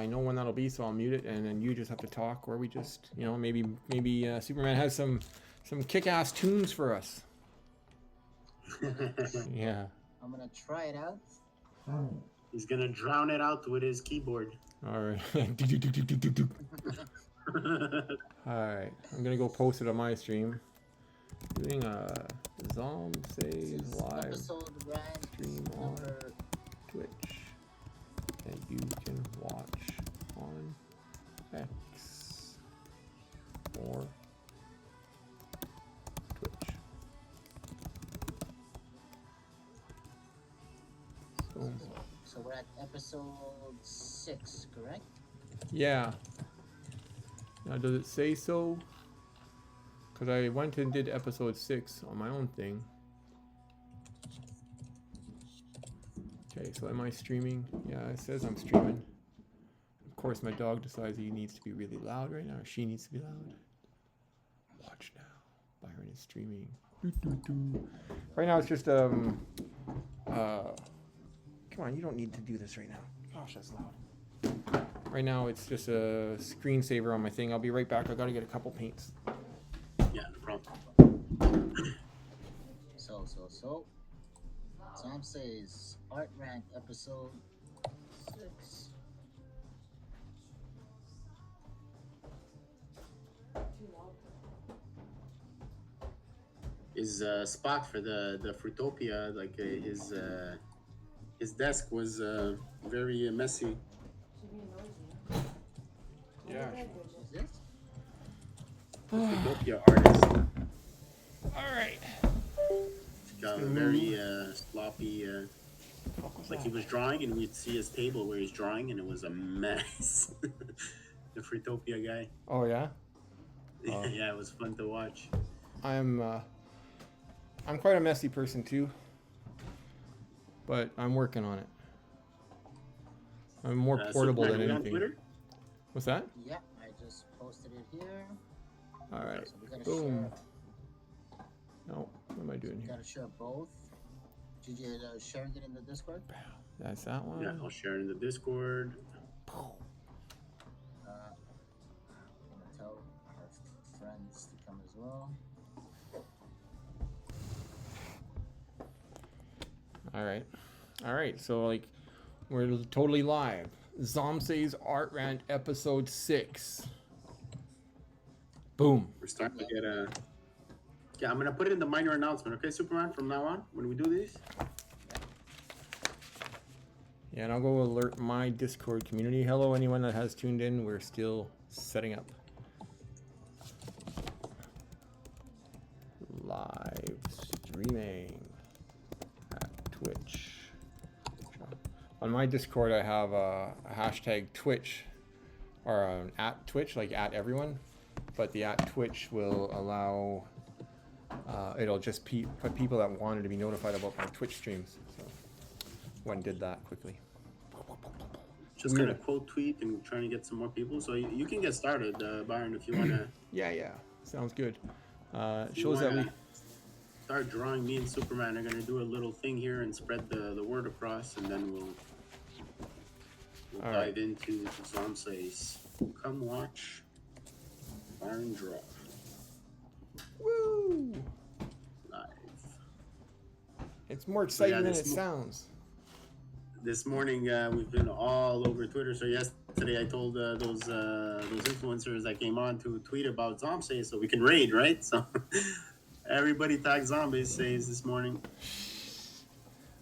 I know when that'll be, so I'll mute it, and then you just have to talk, or we just, you know, maybe Superman has some kick-ass tunes for us. Yeah. I'm gonna try it out. He's gonna drown it out with his keyboard. All right. All right. I'm gonna go post it on my stream. Doing a ZombSEIs live Episode rant stream on Twitch that you can watch on X or Twitch. So we're at episode 6, correct? Yeah. Now, does it say so? Because I went and did episode 6 on my own thing. Okay, so am I streaming? Yeah, it says I'm streaming. Of course, my dog decides he needs to be really loud right now, or she needs to be loud. Watch now. Byron is streaming. Right now, it's just, come on, you don't need to do this right now. Gosh, that's loud. Right now, it's just a screensaver on my thing. I'll be right back. I gotta get a couple paints. Yeah, no problem. So ZombSEIs Art Rant episode 6. His spot for the Fruitopia, like his desk was very messy. Yeah. Is this? Fruitopia artist. All right. Got very sloppy. Like he was drawing, and we'd see his table where he's drawing, and it was a mess. The Fruitopia guy. Oh yeah. Oh. Yeah, it was fun to watch. I'm quite a messy person too, but I'm working on it. I'm more portable than anything. Twitter? What's that? Yeah, I just posted it here. All right. So we gotta Boom. share. No, what am I doing We here? gotta share both. Did you sharing it in the Discord? That's that one. Yeah, I'll share it in the Discord. I'm gonna tell our friends to come as well. All right. So like, we're totally live. ZombSEIs Art Rant episode 6. Boom. We're starting to get a. Yeah, I'm gonna put it in the minor announcement, okay, Superman, from now on when we do these. Yeah, and I'll go alert my Discord community. Hello, anyone that has tuned in. We're still setting up. Live streaming at Twitch. On my Discord, I have a hashtag Twitch, or an at Twitch, like at everyone. But the at Twitch will allow, it'll just put people that wanted to be notified about my Twitch streams. So, one did that quickly. Just gonna quote tweet and trying to get some more people. So you can get started, Byron, if you wanna. Yeah, sounds good. Shows that we start drawing. Me and Superman are gonna do a little thing here and spread the word across, and then we'll dive into ZombSEIs. Come watch Byron draw. Woo! Live. It's more exciting than it sounds. This morning we've been all over Twitter. So yesterday I told those influencers that came on to tweet about ZombSEIs so we can raid, right? So everybody tagged ZombSEIs this morning.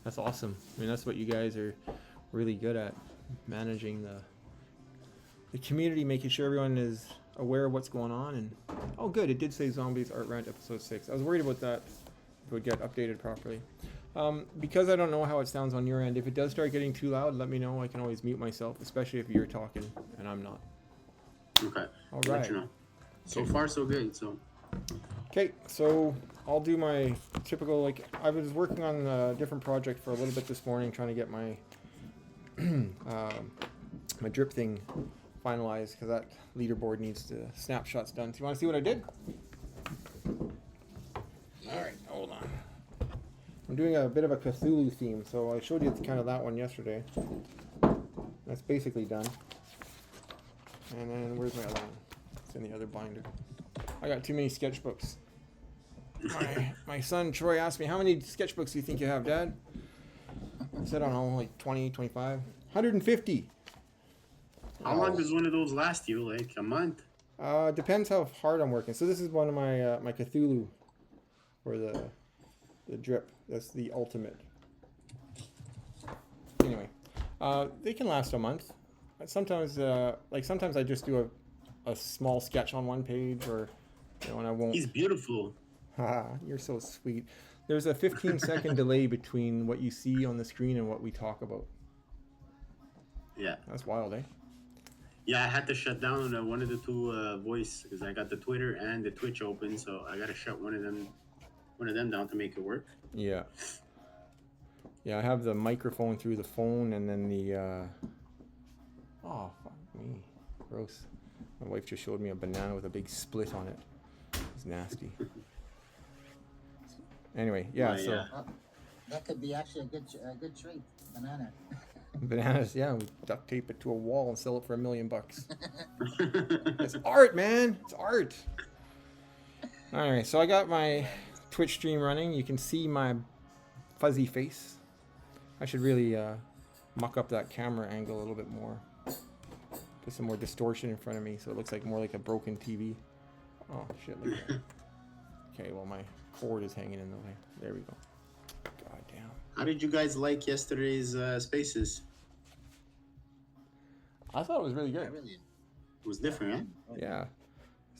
That's awesome. I mean, that's what you guys are really good at, managing the community, making sure everyone is aware of what's going on. And oh, good, it did say ZombSEIs Art Rant episode 6. I was worried about that. It would get updated properly. Because I don't know how it sounds on your end, if it does start getting too loud, let me know. I can always mute myself, especially if you're talking and I'm not. Okay. All I'll right. let you know. So far, so good. So. Okay, so I'll do my typical, like, I was working on a different project for a little bit this morning, trying to get my my drip thing finalized, because that leaderboard needs the snapshots done. So you want to see what I did? All right, hold on. I'm doing a bit of a Cthulhu theme, so I showed you kind of that one yesterday. That's basically done. And then where's my other one? It's in the other binder. I got too many sketchbooks. My son Troy asked me, how many sketchbooks do you think you have, Dad? I said, I don't know, like 20, 25, 150. How long does one of those last you? Like a month? Depends how hard I'm working. So this is one of my my Cthulhu, or the drip. That's the ultimate. Anyway, they can last a month. Sometimes, sometimes I just do a small sketch on one page, or and I won't. He's beautiful. You're so sweet. There's a 15-second delay between what you see on the screen and what we talk about. Yeah. That's wild, eh? Yeah, I had to shut down one of the two voice because I got the Twitter and the Twitch open, so I got to shut one of them down to make it work. Yeah. Yeah, I have the microphone through the phone, and then the oh, fuck me. Gross. My wife just showed me a banana with a big split on it. It's nasty. Anyway, yeah, so Well, that could be actually a good trait. Banana. bananas, yeah, we duct tape it to a wall and sell it for $1 million. It's art, man. It's art. All right, so I got my Twitch stream running. You can see my fuzzy face. I should really muck up that camera angle a little bit more. Put some more distortion in front of me so it looks like more like a broken TV. Oh, shit, like that. Okay, well, my cord is hanging in the way. There we go. God damn. How did you guys like yesterday's spaces? I thought it was really I good. really. It was different, huh? Yeah.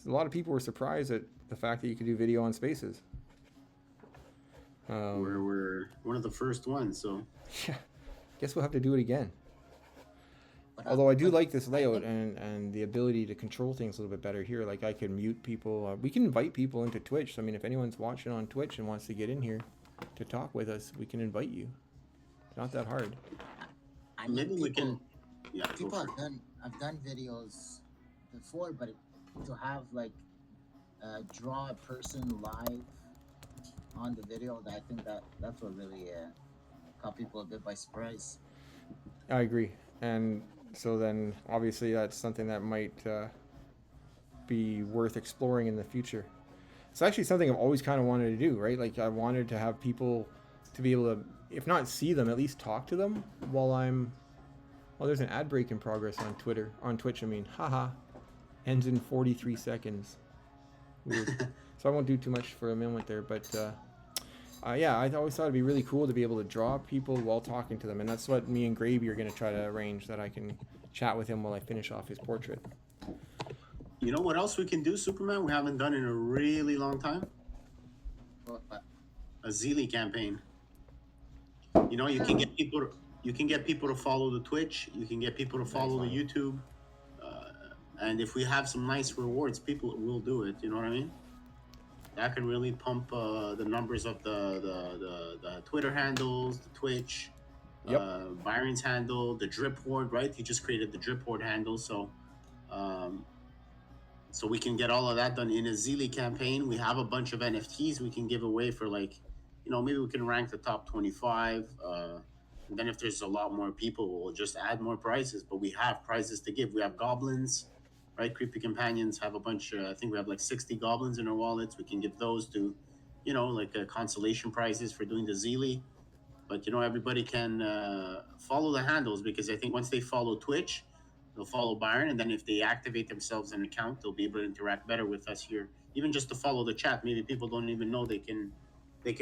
A lot of people were surprised at the fact that you could do video on spaces. We're one of the first ones, so Yeah. Guess we'll have to do it again. But, Although I do like this layout and the ability to control things a little bit better here. Like I can mute people. We can invite people into Twitch. So, I mean, if anyone's watching on Twitch and wants to get in here to talk with us, we can invite you. It's not that hard. I mean, maybe we can. Yeah, go People for it. I've done videos before, but to have like draw a person live on the video, I think that's what really caught people a bit by surprise. I agree. And so then obviously that's something that might be worth exploring in the future. It's actually something I've always kind of wanted to do, right? Like I wanted to have people to be able to, if not see them, at least talk to them while I'm, well, there's an ad break in progress on Twitch, I mean, haha, ends in 43 seconds. Weird. So I won't do too much for a moment there, but yeah, I always thought it'd be really cool to be able to draw people while talking to them, and that's what me and Gravy are going to try to arrange, that I can chat with him while I finish off his portrait. You know what else we can do, Superman? We haven't done in a really long time. But A Zeely campaign. You know, you can get people to follow the Twitch. You can get people to follow the YouTube. And if we have some nice rewards, people will do it. You know what I mean? That can really pump the numbers of the Twitter handles, the Twitch, Yep. Byron's handle, the drip horde, right? He just created the drip horde handle, so so we can get all of that done in a Zeely campaign. We have a bunch of NFTs we can give away for, like, you know, maybe we can rank the top 25. And then if there's a lot more people, we'll just add more prizes. But we have prizes to give. We have goblins, right? Creepy Companions have a bunch. I think we have like 60 goblins in our wallets. We can give those to, you know, like consolation prizes for doing the Zeely. But, you know, everybody can follow the handles, because I think once they follow Twitch, they'll follow Byron. And then if they activate themselves an account, they'll be able to interact better with us here. Even just to follow the chat. Maybe people don't even know they can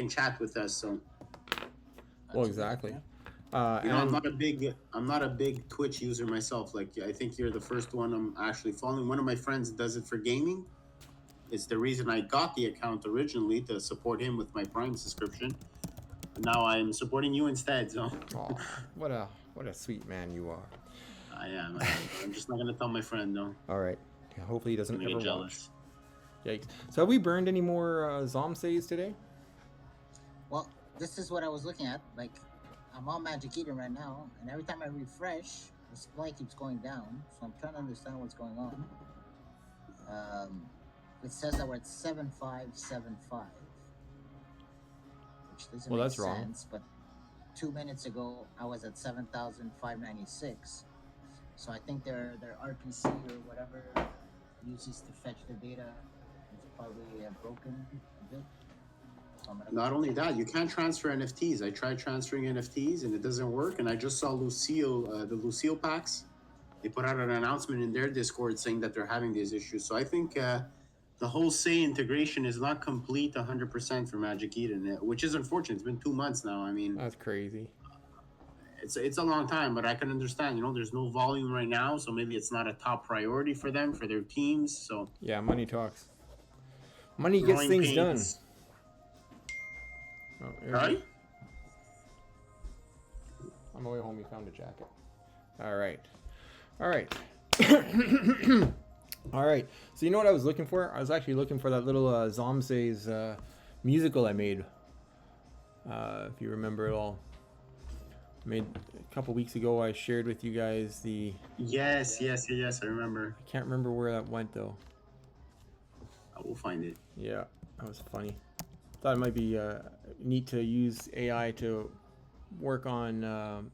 chat with us. So, Well, exactly. you know, I'm not a big Twitch user myself. Like, I think you're the first one I'm actually following. One of my friends does it for gaming. It's the reason I got the account originally, to support him with my Prime subscription. Now I'm supporting you instead. So, Oh, what a sweet man you are. I am. I'm just not gonna tell my friend, though. All right. Yeah, hopefully he doesn't I'm gonna ever get watch. jealous. Yikes. So have we burned any more ZombSEIs today? well, this is what I was looking at. Like, I'm on Magic Eden right now, and every time I refresh, the supply keeps going down. So I'm trying to understand what's going on. It says that we're at 7575, which doesn't Well, make that's wrong. sense. But 2 minutes ago, I was at 7,596. So I think their RPC or whatever uses to fetch the data is probably broken a bit. So I'm gonna Not only that, you can't transfer NFTs. I tried transferring NFTs and it doesn't work. And I just saw Lucille, the Lucille packs. They put out an announcement in their Discord saying that they're having these issues. So I think the whole Say integration is not complete 100% for Magic Eden, which is unfortunate. It's been 2 months now. I mean, That's crazy. it's a long time, but I can understand. You know, there's no volume right now, so maybe it's not a top priority for them, for their teams. So Yeah, money talks. Money gets growing things done. pains. Oh, All right. On my way home, he found a jacket. All right. All right. All right. So you know what I was looking for? I was actually looking for that little ZombSEIs musical I made. If you remember it all. I made a couple weeks ago. I shared with you guys the. Yes. I remember. I can't remember where that went though. I will find it. Yeah, that was funny. Thought it might be neat to use AI to work on.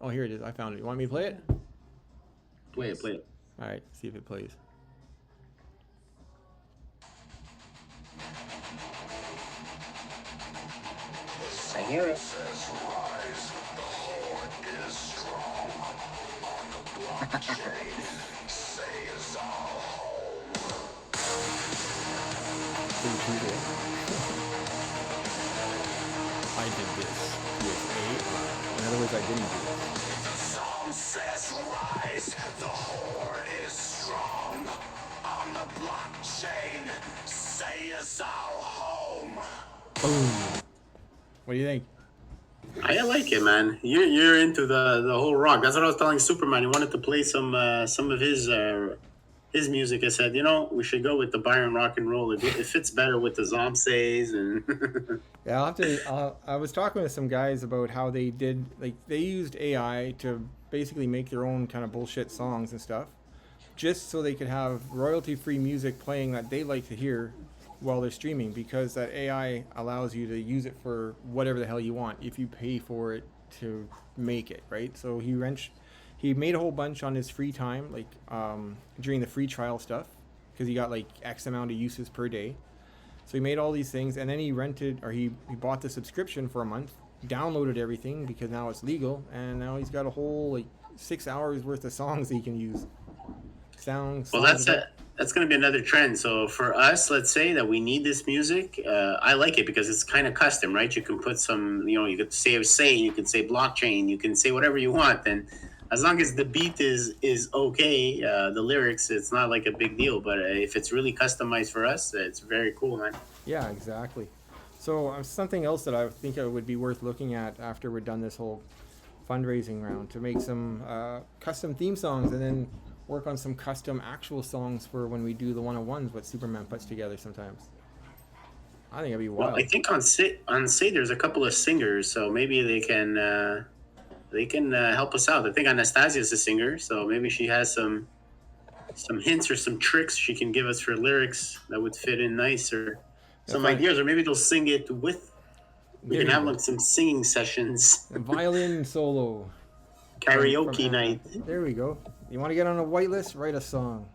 Oh, here it is. I found it. You want me to play it? Play it. All right. See if it plays. I hear it. Pretty cool. I did this with AI. In other words, I didn't do it. Some says rise, the horde is strong. On the blockchain, say is our home. Boom. What do you think? I like it, man. You're into the whole rock. That's what I was telling Superman. He wanted to play some of his music. I said, you know, we should go with the Byron rock and roll. It fits better with the ZombSEIs and. Yeah, I'll have to. I was talking with some guys about how they did, like, they used AI to basically make their own kind of bullshit songs and stuff, just so they could have royalty-free music playing that they like to hear while they're streaming, because that AI allows you to use it for whatever the hell you want if you pay for it to make it, right? So he made a whole bunch on his free time, like during the free trial stuff, because he got like X amount of uses per day. So he made all these things, and then he bought the subscription for a month, downloaded everything because now it's legal, and now he's got a whole like 6 hours worth of songs that he can use. Songs. Well, that's going to be another trend. So for us, let's say that we need this music. I like it because it's kind of custom, right? You can put some, you know, you could say, you can say blockchain, you can say whatever you want, and as long as the beat is okay, the lyrics, it's not like a big deal. But if it's really customized for us, it's very cool, man. Yeah, exactly. So something else that I think it would be worth looking at after we're done this whole fundraising round, to make some custom theme songs, and then work on some custom actual songs for when we do the one-on-ones what Superman puts together sometimes. I think it'd be wild. Well, I think on Say there's a couple of singers, so maybe they can help us out. I think Anastasia is a singer, so maybe she has some hints or some tricks she can give us for lyrics that would fit in nice, or some ideas, or maybe they'll sing it with. We can have like some singing sessions. A violin solo. Karaoke night. There we go. You want to get on a whitelist? Write a song.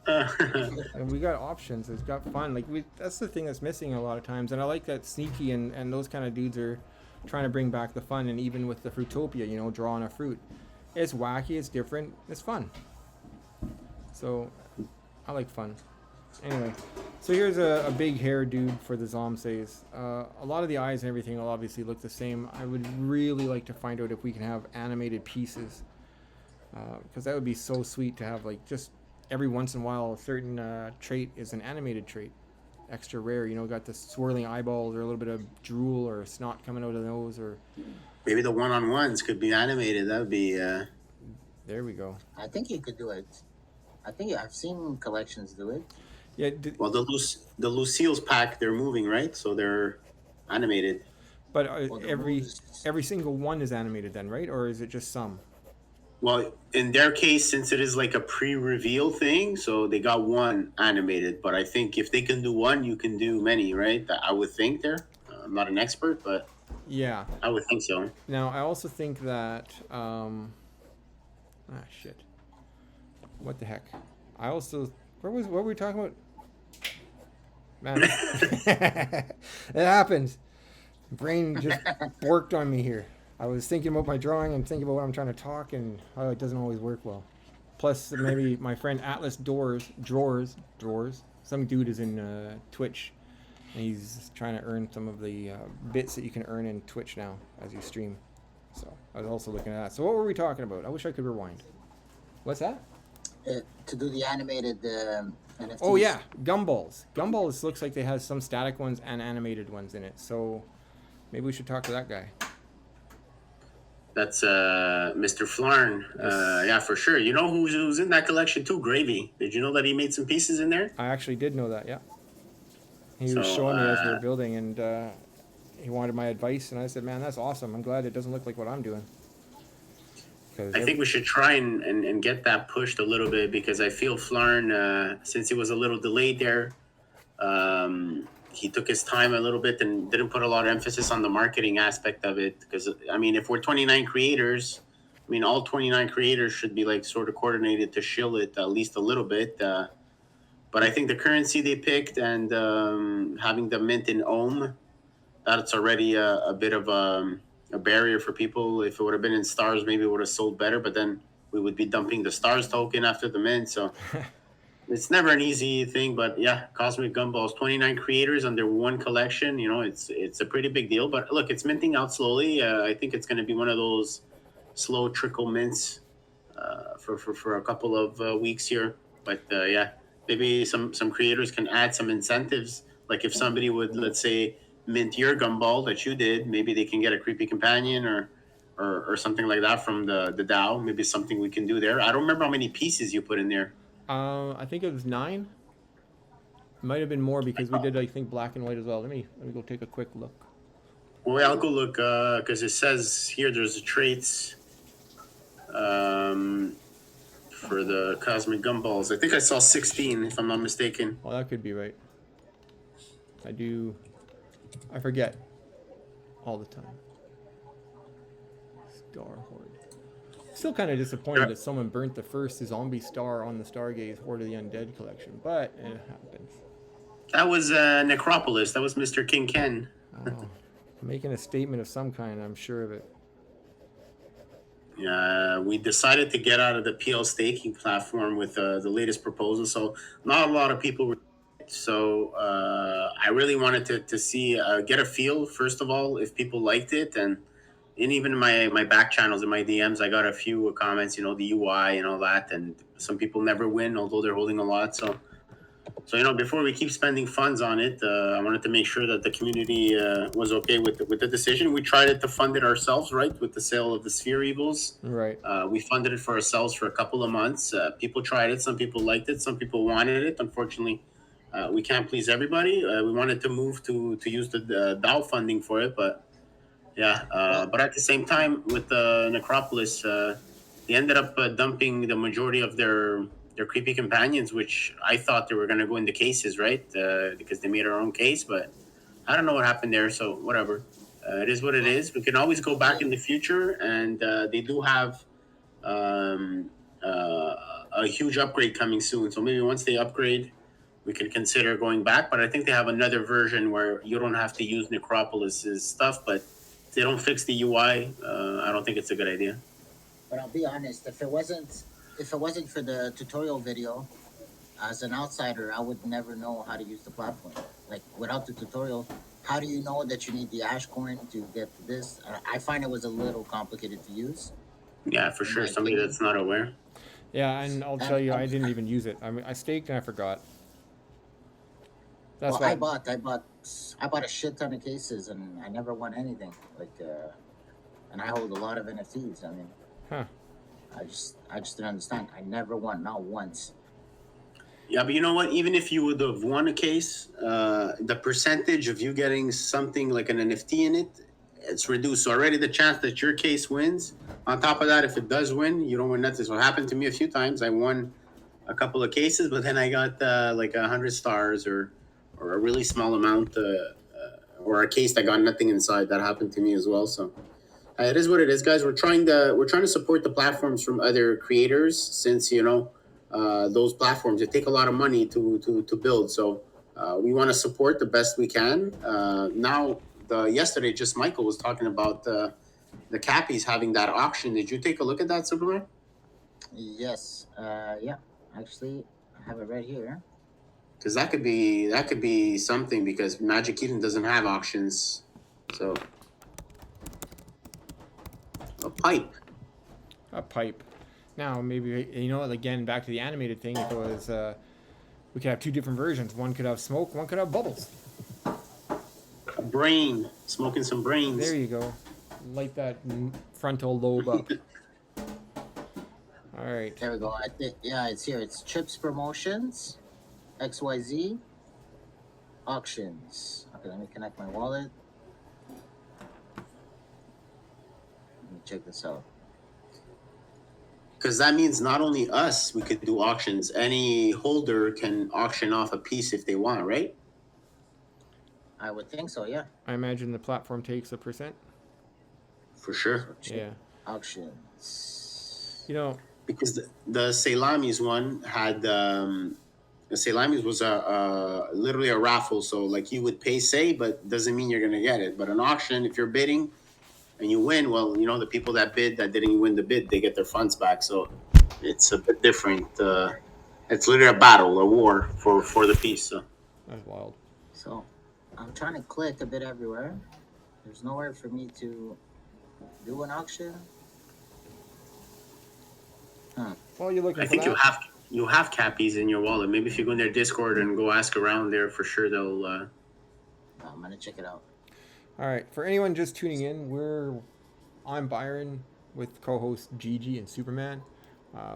And we got options. It's got fun. Like that's the thing that's missing a lot of times. And I like that Sneaky and those kind of dudes are trying to bring back the fun. And even with the Fruitopia, you know, drawing a fruit, it's wacky, it's different, it's fun. So I like fun. Anyway, so here's a big hair dude for the ZombSEIs. A lot of the eyes and everything will obviously look the same. I would really like to find out if we can have animated pieces, because that would be so sweet to have, like, just every once in a while a certain trait is an animated trait. Extra rare, you know, got the swirling eyeballs or a little bit of drool or snot coming out of the nose, or maybe the one-on-ones could be animated. That would be there we go. I think you could do it. I think I've seen collections do it. Yeah. Well, the Lucille's pack, they're moving, right? So they're animated. But Well, the every single one is animated then, right? Or is it just some? Well, in their case, since it is like a pre-reveal thing, so they got one animated. But I think if they can do one, you can do many, right? I would think there. I'm not an expert, but Yeah. I would think so. Now I also think that shit. what the heck? I also what were we talking about? Man, it happens. Brain just worked on me here. I was thinking about my drawing and thinking about what I'm trying to talk, and it doesn't always work well. Plus, maybe my friend Atlas Drawers. Some dude is in Twitch, and he's trying to earn some of the bits that you can earn in Twitch now as you stream. So I was also looking at that. So what were we talking about? I wish I could rewind. What's that? To do the animated NFTs. Oh yeah, Gumballs. Gumballs looks like they have some static ones and animated ones in it. So maybe we should talk to that guy. That's Mr. Flarn. Yeah, for sure. You know who's in that collection too? Gravy. Did you know that he made some pieces in there? I actually did know that. Yeah. He was showing me as we were building, and he wanted my advice, and I said, "Man, that's awesome. I'm glad it doesn't look like what I'm doing." I think we should try and get that pushed a little bit, because I feel Flarn, since he was a little delayed there, he took his time a little bit and didn't put a lot of emphasis on the marketing aspect of it. Because, I mean, if we're 29 creators, I mean, all 29 creators should be like sort of coordinated to shill it at least a little bit. But I think the currency they picked and having the mint in Ohm, that's already a bit of a barrier for people. If it would have been in stars, maybe it would have sold better, but then we would be dumping the stars token after the mint. So it's never an easy thing, but yeah, Cosmic Gumballs, 29 creators under one collection. You know, it's a pretty big deal. But look, it's minting out slowly. I think it's going to be one of those slow trickle mints for a couple of weeks here. But yeah, maybe some creators can add some incentives. Like if somebody would, let's say, mint your gumball that you did, maybe they can get a creepy companion or something like that from the DAO. Maybe something we can do there. I don't remember how many pieces you put in there. I think it was 9. It might have been more because we did, I think, black and white as well. Let me go take a quick look. Well, I'll go look because it says here there's the traits for the Cosmic Gumballs. I think I saw 16, if I'm not mistaken. Well, that could be right. I forget all the time. Star Horde. Still kind of disappointed that someone burnt the first zombie star on the Stargaze Horde of the Undead collection, but it happens. That was Necropolis. That was Mr. King Ken. Oh, making a statement of some kind, I'm sure of it. We decided to get out of the PL staking platform with the latest proposal, so not a lot of people were. So I really wanted to see, get a feel, first of all, if people liked it, and even in my back channels, in my DMs, I got a few comments, you know, the UI and all that, and some people never win, although they're holding a lot. So you know, before we keep spending funds on it, I wanted to make sure that the community was okay with the decision. We tried to fund it ourselves, right, with the sale of the Sphere Evils. Right. We funded it for ourselves for a couple of months. People tried it. Some people liked it. Some people wanted it. Unfortunately, we can't please everybody. We wanted to move to use the DAO funding for it, but yeah. But at the same time, with the Necropolis, they ended up dumping the majority of their creepy companions, which I thought they were going to go into cases, right? Because they made our own case, but I don't know what happened there. So whatever. It is what it is. We can always go back in the future, and they do have a huge upgrade coming soon. So maybe once they upgrade, we can consider going back. But I think they have another version where you don't have to use Necropolis's stuff, but if they don't fix the UI, I don't think it's a good idea. But I'll be honest, if it wasn't for the tutorial video, as an outsider, I would never know how to use the platform. Like, without the tutorial, how do you know that you need the ash coin to get this? I find it was a little complicated to use. Yeah, for sure. Somebody that's not aware. Yeah, and I'll tell you, I didn't even use it. I mean, I staked and I forgot. That's well, why I bought a shit ton of cases and I never won anything. Like, and I hold a lot of NFTs. I mean, I just didn't understand. I never won, not once. Yeah, but you know what? Even if you would have won a case, the percentage of you getting something like an NFT in it, it's reduced. So already the chance that your case wins. On top of that, if it does win, you don't win nothing. So it happened to me a few times. I won a couple of cases, but then I got like 100 stars or a really small amount, or a case that got nothing inside. That happened to me as well. So it is what it is, guys. We're trying to support the platforms from other creators, since, you know, those platforms. They take a lot of money to build. So we want to support the best we can. Now, yesterday, just Michael was talking about the Cappies having that auction. Did you take a look at that, Superman? Yes. Yeah. Actually, I have it right here. Because that could be something, because Magic Eden doesn't have auctions. So a pipe. A pipe. Now maybe again back to the animated thing. If it was, we could have two different versions. One could have smoke. One could have bubbles. A brain. Smoking some brains. There you go. Light that frontal lobe up. All right. There we go. I think it's here. It's Chips Promotions, XYZ, Auctions. Okay, let me connect my wallet. Let me check this out. Because that means not only us, we could do auctions. Any holder can auction off a piece if they want, right? I would think so. Yeah. I imagine the platform takes a %. For sure. Yeah. Auctions. Because the Salamis one had the Salamis was literally a raffle. So like you would pay but doesn't mean you're gonna get it. But an auction, if you're bidding and you win, well, the people that bid that didn't win the bid, they get their funds back. So it's a bit different. It's literally a battle, a war for the piece. So That's wild. So I'm trying to click a bit everywhere. There's nowhere for me to do an auction. Well, you're looking. I think you have Cappies in your wallet. Maybe if you go in their Discord and go ask around there, for sure they'll. I'm gonna check it out. All right. For anyone just tuning in, I'm Byron with co-host Gigi and Superman.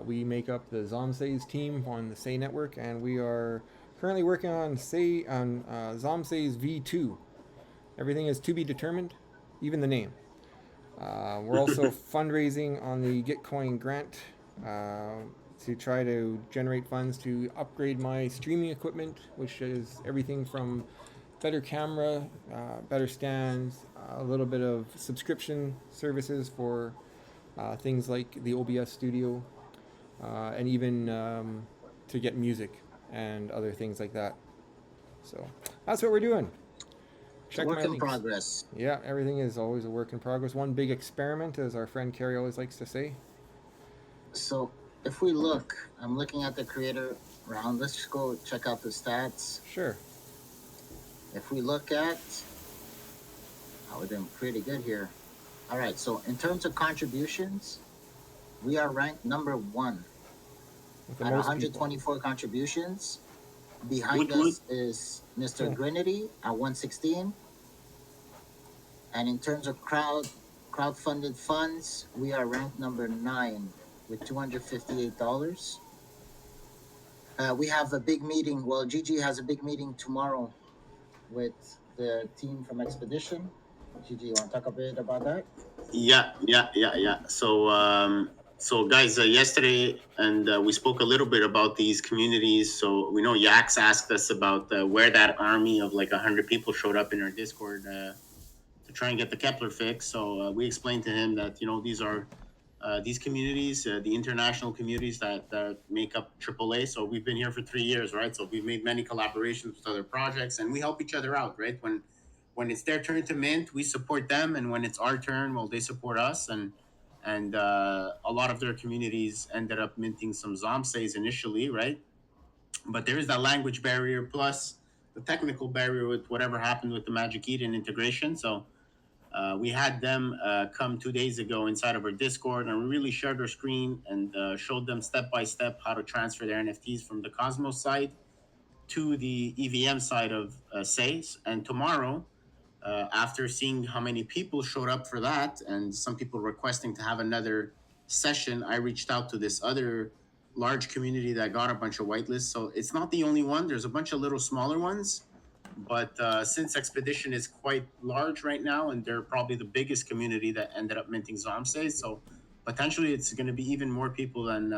We make up the ZombSEIs team on the Say Network, and we are currently working on ZombSEIs V2. Everything is to be determined, even the name. We're also fundraising on the Gitcoin grant to try to generate funds to upgrade my streaming equipment, which is everything from better camera, better stands, a little bit of subscription services for things like the OBS studio, and even to get music and other things like that. So that's what we're doing. Check work in progress. Yeah, everything is always a work in progress. One big experiment, as our friend Carrie always likes to say. So if we look, I'm looking at the creator round. Let's just go check out the stats. Sure. If we look at, we're doing pretty good here. All right, so in terms of contributions, we are ranked number 1 at 124 contributions. Behind us is Mr. Grinity at 116. And in terms of crowdfunded funds, we are ranked number 9 with $258. We have a big meeting. Well, Gigi has a big meeting tomorrow with the team from Expedition. Gigi, you want to talk a bit about that? Yeah. So guys, yesterday, and we spoke a little bit about these communities. So we know Yax asked us about where that army of like 100 people showed up in our Discord to try and get the Kepler fix. So we explained to him that these are these communities, the international communities that make up AAA. So we've been here for 3 years, right? So we've made many collaborations with other projects, and we help each other out, right? When it's their turn to mint, we support them, and when it's our turn, well, they support us, and a lot of their communities ended up minting some ZombSEIs initially, right? But there is that language barrier plus the technical barrier with whatever happened with the Magic Eden integration. So we had them come 2 days ago inside of our Discord, and we really shared our screen and showed them step by step how to transfer their NFTs from the Cosmos side to the EVM side of SEIs. And tomorrow, after seeing how many people showed up for that, and some people requesting to have another session, I reached out to this other large community that got a bunch of whitelists. So it's not the only one. There's a bunch of little smaller ones. But since Expedition is quite large right now, and they're probably the biggest community that ended up minting ZombSEIs, so potentially it's going to be even more people than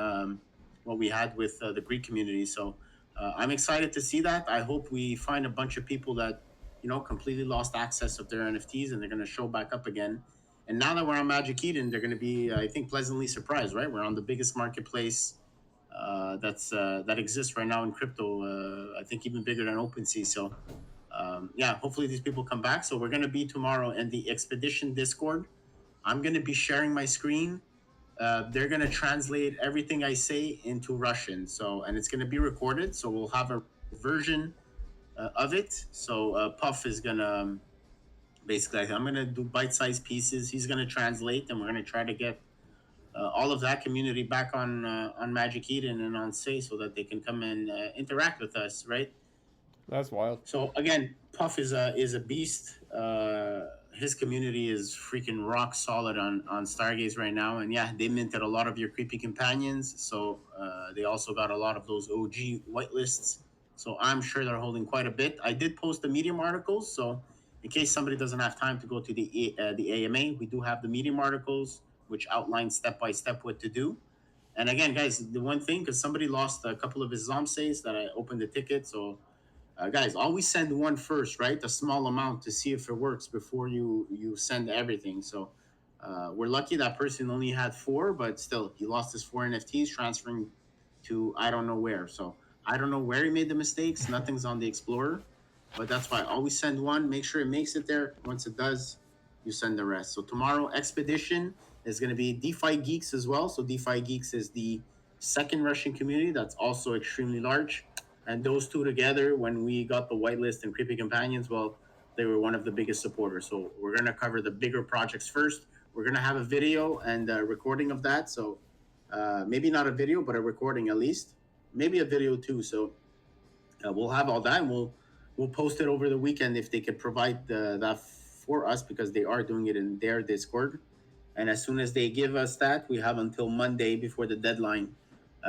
what we had with the Greek community. So I'm excited to see that. I hope we find a bunch of people that completely lost access of their NFTs, and they're going to show back up again. And now that we're on Magic Eden, they're going to be, I think, pleasantly surprised, right? We're on the biggest marketplace that exists right now in crypto. I think even bigger than OpenSea. So yeah, hopefully these people come back. So we're gonna be tomorrow in the Expedition Discord. I'm gonna be sharing my screen. They're gonna translate everything I say into Russian. So and it's gonna be recorded. So we'll have a version of it. So Puff is gonna basically I'm gonna do bite-sized pieces. He's gonna translate, and we're gonna try to get all of that community back on Magic Eden and on Say so that they can come and interact with us, right? That's wild. So again, Puff is a beast. His community is freaking rock solid on Stargaze right now, and yeah, they minted a lot of your creepy companions. So they also got a lot of those OG whitelists. So I'm sure they're holding quite a bit. I did post the Medium articles, so in case somebody doesn't have time to go to the AMA, we do have the Medium articles which outline step by step what to do. And again, guys, the one thing because somebody lost a couple of his ZombSEIs that I opened the ticket, so guys, always send one first, right? A small amount to see if it works before you send everything. So we're lucky that person only had 4, but still, he lost his 4 NFTs transferring to I don't know where. So I don't know where he made the mistakes. Nothing's on the Explorer, but that's why I always send one. Make sure it makes it there. Once it does, you send the rest. So tomorrow, Expedition is going to be DeFi Geeks as well. So DeFi Geeks is the second Russian community that's also extremely large. And those two together, when we got the whitelist and Creepy Companions, well, they were one of the biggest supporters. So we're going to cover the bigger projects first. We're going to have a video and a recording of that. So maybe not a video, but a recording at least. Maybe a video too. So we'll have all that. And we'll post it over the weekend if they could provide that for us because they are doing it in their Discord. And as soon as they give us that, we have until Monday before the deadline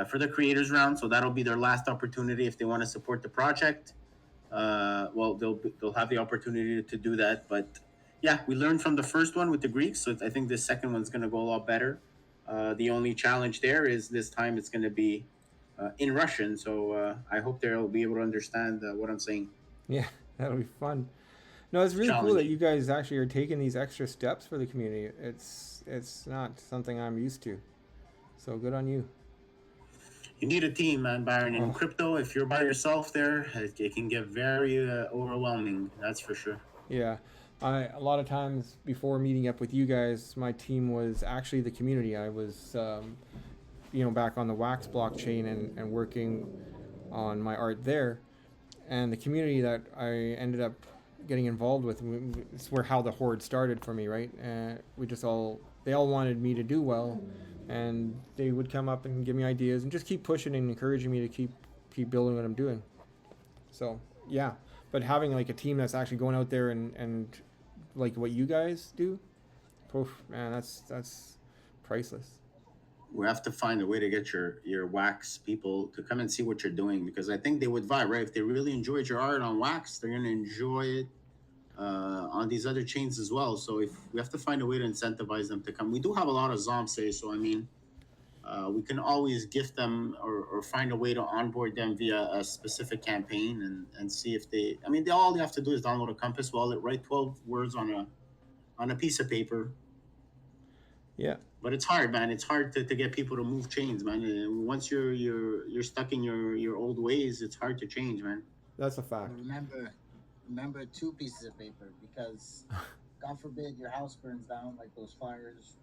for the creators round. So that'll be their last opportunity if they want to support the project. Well, they'll have the opportunity to do that. But yeah, we learned from the first one with the Greeks, so I think the second one's going to go a lot better. The only challenge there is this time it's going to be in Russian. So I hope they'll be able to understand what I'm saying. Yeah, that'll be fun. No, it's really cool that you guys actually are taking these extra steps for the community. It's not something I'm used to. So good on you. You need a team, man, Byron. In crypto, if you're by yourself there, it can get very overwhelming. That's for sure. Yeah. A lot of times before meeting up with you guys, my team was actually the community. I was, back on the Wax blockchain and working on my art there. And the community that I ended up getting involved with, it's where how the Horde started for me, right? They all wanted me to do well, and they would come up and give me ideas and just keep pushing and encouraging me to keep building what I'm doing. So yeah, but having like a team that's actually going out there and like what you guys do, man, that's priceless. We have to find a way to get your Wax people to come and see what you're doing because I think they would vibe, right? If they really enjoyed your art on Wax, they're gonna enjoy it on these other chains as well. So if we have to find a way to incentivize them to come, we do have a lot of ZombSEIs, so I mean, we can always gift them or find a way to onboard them via a specific campaign and see if they. I mean, all they have to do is download a Compass wallet, write 12 words on a piece of paper. Yeah. But it's hard, man. It's hard to get people to move chains, man. And once you're stuck in your old ways, it's hard to change, man. That's a fact. Remember 2 pieces of paper because God forbid your house burns down like those fires.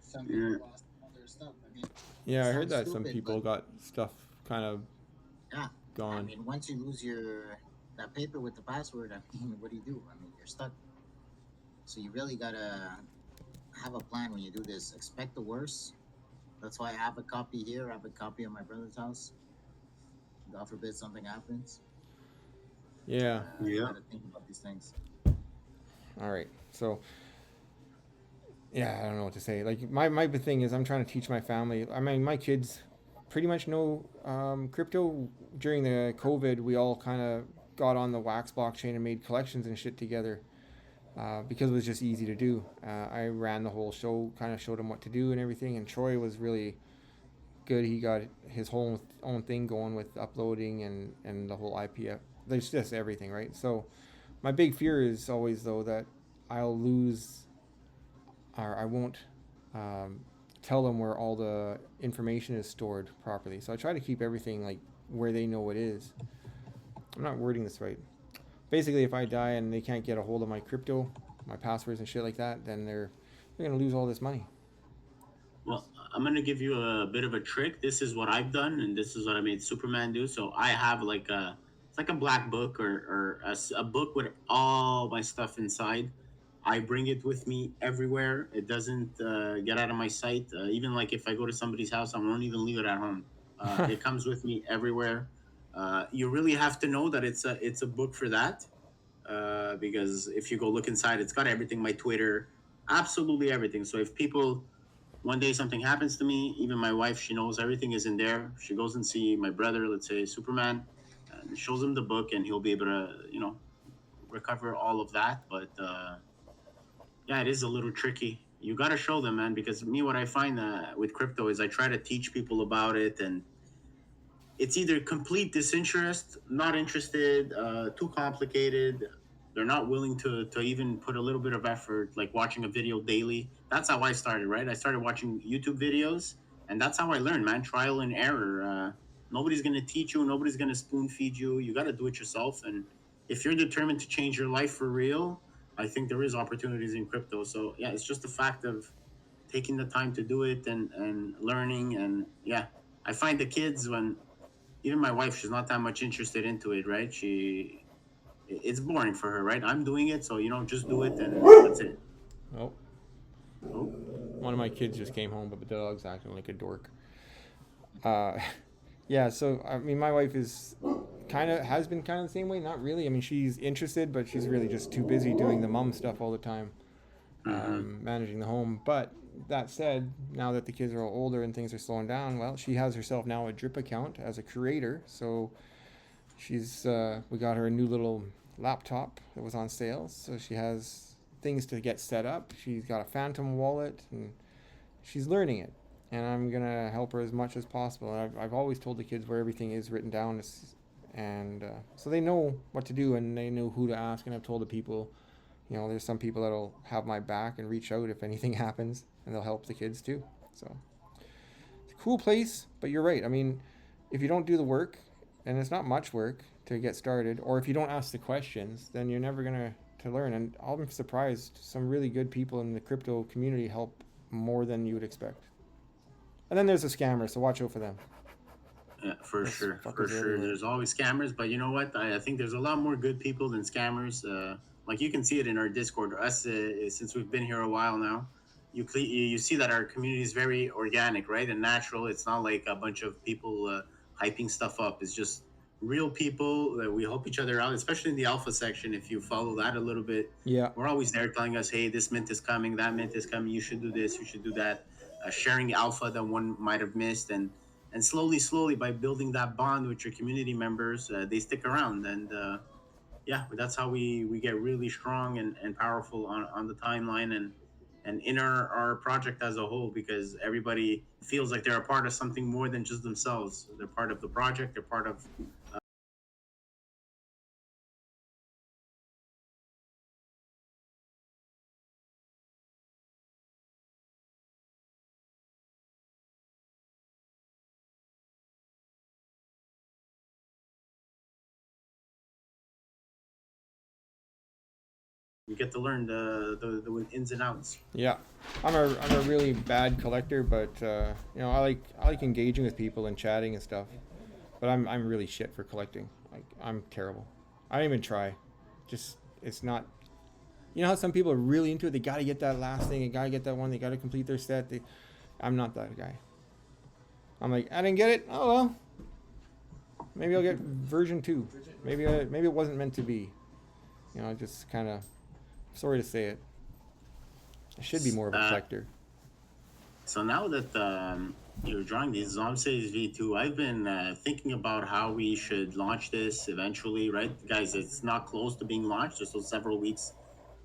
Some people lost all their stuff. I mean, yeah, I heard that some people got stuff kind of gone. I mean, once you lose that paper with the password, I mean, what do you do? I mean, you're stuck. So you really gotta have a plan when you do this. Expect the worst. That's why I have a copy here. I have a copy at my brother's house. God forbid something happens. Yeah. You gotta think about these things. All right. So, yeah, I don't know what to say. Like my big thing is I'm trying to teach my family. I mean, my kids pretty much know crypto. During the COVID, we all kind of got on the Wax blockchain and made collections and shit together. Because it was just easy to do. I ran the whole show, kind of showed him what to do and everything, and Troy was really good. He got his whole own thing going with uploading and the whole IPF. There's just everything, right? So my big fear is always, though, that I'll lose or I won't tell them where all the information is stored properly. So I try to keep everything like where they know it is. I'm not wording this right. Basically, if I die and they can't get a hold of my crypto, my passwords and shit like that, then they're gonna lose all this money. Well, I'm gonna give you a bit of a trick. This is what I've done, and this is what I made Superman do. So I have like it's like a black book or a book with all my stuff inside. I bring it with me everywhere. It doesn't get out of my sight. Even like if I go to somebody's house, I won't even leave it at home. It comes with me everywhere. You really have to know that it's a book for that, because if you go look inside, it's got everything. My Twitter, absolutely everything. So if people one day something happens to me, even my wife, she knows everything is in there. She goes and see my brother, let's say Superman, and shows him the book, and he'll be able to, recover all of that. But yeah, it is a little tricky. You got to show them, man, because me, what I find with crypto is I try to teach people about it, and it's either complete disinterest, not interested, too complicated. They're not willing to even put a little bit of effort, like watching a video daily. That's how I started, right? I started watching YouTube videos, and that's how I learned, man. Trial and error. Nobody's going to teach you. Nobody's going to spoon feed you. You got to do it yourself. And if you're determined to change your life for real, I think there is opportunities in crypto. So yeah, it's just a fact of taking the time to do it and learning. And yeah, I find the kids, when even my wife, she's not that much interested into it, right? It's boring for her, right? I'm doing it, so just do it, and that's it. Oh, Oh, one of my kids just came home, but the dog's acting like a dork. Yeah, so I mean, my wife has been kind of the same way. Not really. I mean, she's interested, but she's really just too busy doing the mom stuff all the time, managing the home. But that said, now that the kids are all older and things are slowing down, well, she has herself now a drip account as a creator. So we got her a new little laptop that was on sale, so she has things to get set up. She's got a phantom wallet, and she's learning it, and I'm gonna help her as much as possible. I've always told the kids where everything is written down, and so they know what to do and they know who to ask. And I've told the people, there's some people that'll have my back and reach out if anything happens, and they'll help the kids too. So it's a cool place. But you're right. I mean, if you don't do the work, and it's not much work to get started, or if you don't ask the questions, then you're never gonna to learn. And I'm surprised some really good people in the crypto community help more than you would expect. And then there's the scammers, so watch out for them. yeah, for Those sure, fuckers for are sure. everywhere. There's always scammers, but you know what? I think there's a lot more good people than scammers. Like you can see it in our Discord. Us, since we've been here a while now, you see that our community is very organic, right, and natural. It's not like a bunch of people hyping stuff up. It's just real people that we help each other out, especially in the alpha section. If you follow that a little bit, Yeah. we're always there telling us, hey, this mint is coming, that mint is coming, you should do this, you should do that, sharing alpha that one might have missed. And slowly by building that bond with your community members, they stick around. And yeah, that's how we get really strong and powerful on the timeline and in our project as a whole, because everybody feels like they're a part of something more than just themselves. They're part of the project, they're part of you get to learn the ins and outs. Yeah, I'm a really bad collector, but I like engaging with people and chatting and stuff. But I'm really shit for collecting. Like, I'm terrible. I don't even try. Just, it's not. You know how some people are really into it. They gotta get that last thing. They gotta get that one. They gotta complete their set. I'm not that guy. I'm like, I didn't get it. Oh well. Maybe I'll get version 2. Maybe it wasn't meant to be. Just kind of. Sorry to say it. I should be more of a collector. So now that you're drawing these ZombSEIs V2, I've been thinking about how we should launch this eventually, right? Guys, it's not close to being launched. There's still several weeks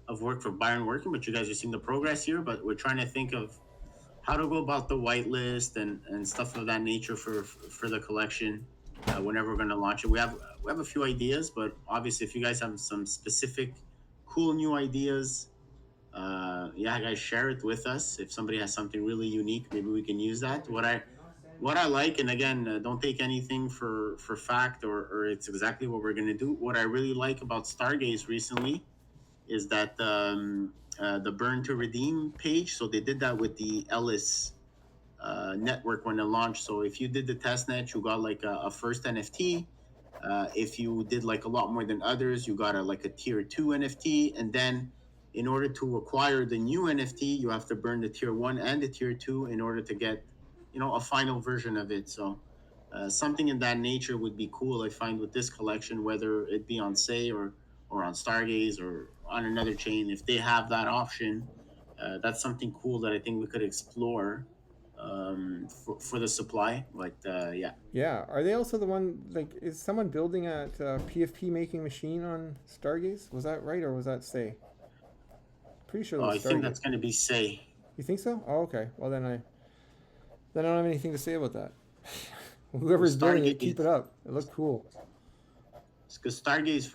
of work for Byron working, but you guys are seeing the progress here. But we're trying to think of how to go about the whitelist and stuff of that nature for the collection whenever we're going to launch it. We have a few ideas, but obviously if you guys have some specific cool new ideas, Yeah, guys, share it with us. If somebody has something really unique, maybe we can use that. What I like, and again, don't take anything for fact, or it's exactly what we're gonna do. What I really like about Stargaze recently is that the Burn to Redeem page. So they did that with the Ellis network when it launched. So if you did the test net, you got like a first NFT. If you did like a lot more than others, you got like a tier 2 NFT. And then in order to acquire the new NFT, you have to burn the tier 1 and the tier 2 in order to get, a final version of it. So something in that nature would be cool, I find, with this collection, whether it be on Say or on Stargaze or on another chain. If they have that option, that's something cool that I think we could explore for the supply. But yeah. Yeah. Are they also the one, like, is someone building a PFP making machine on Stargaze? Was that right, or was that Say? Pretty sure that I was think Stargaze. that's going to be Say. You think so? Oh, okay. Well, then I don't have anything to say about that. Whoever's building it, keep it up. It looked cool. Because Stargaze